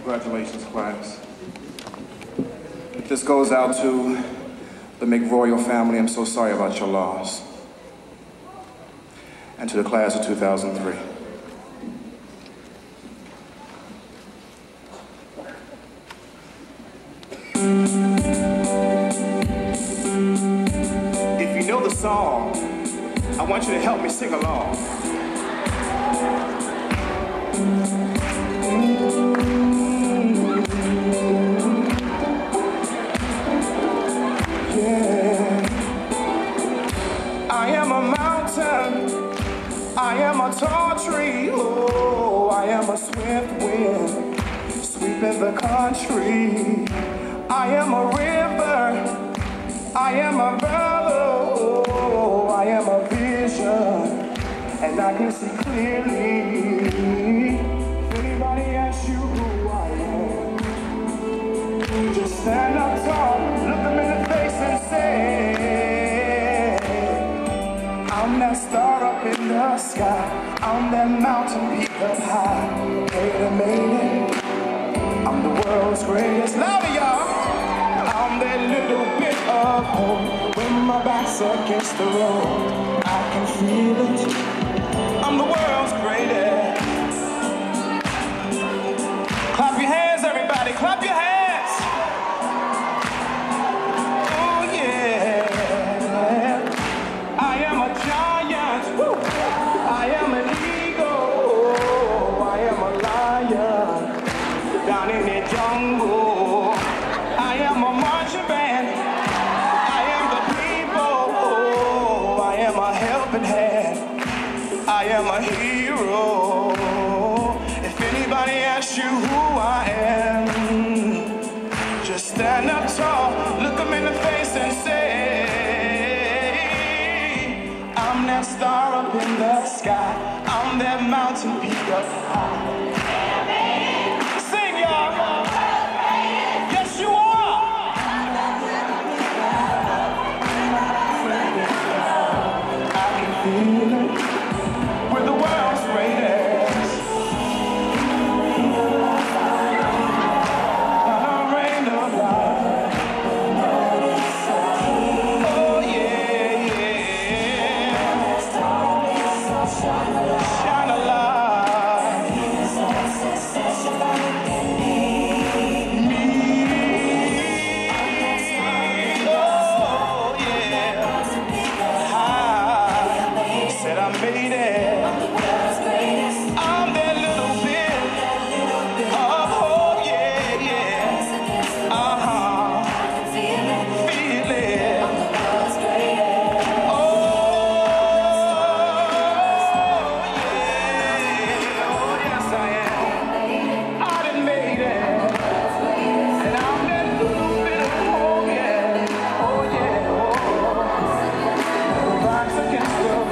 Congratulations, class. This goes out to the McRoyal family. I'm so sorry about your loss. And to the class of 2003. If you know the song, I want you to help me sing along. I am a mountain, I am a tall tree, oh, I am a swift wind, sweeping the country. I am a river, I am a valley, oh, I am a vision, and I can see clearly. If anybody asks you who I am, just stand up tall, look them in the face and say, I'm that star up in the sky, I'm that mountain peak up high, made it, I'm the world's greatest. Louder, y'all! I'm that little bit of hope, when my back's against the road, I can feel it, I'm the world's greatest. Clap your hands, everybody, clap your hands! Down in the jungle, I am a marching band, I am the people, I am a helping hand, I am a hero. If anybody asks you who I am, just stand up tall, look them in the face and say, I'm that star up in the sky, I'm that mountain peak up high. Yes, you are. I can feel it. We're the world's greatest. Rain of light. Oh yeah, yeah. Shine a light. Made it. I'm that little bit of hope, yeah, yeah. Feel it. Oh, yeah. Oh, yes, I am. I done made it. And I'm that little bit of hope, yeah. Oh, yeah. Oh, back's against the road.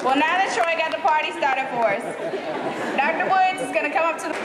Well, now that Troy got the party started for us, now off to the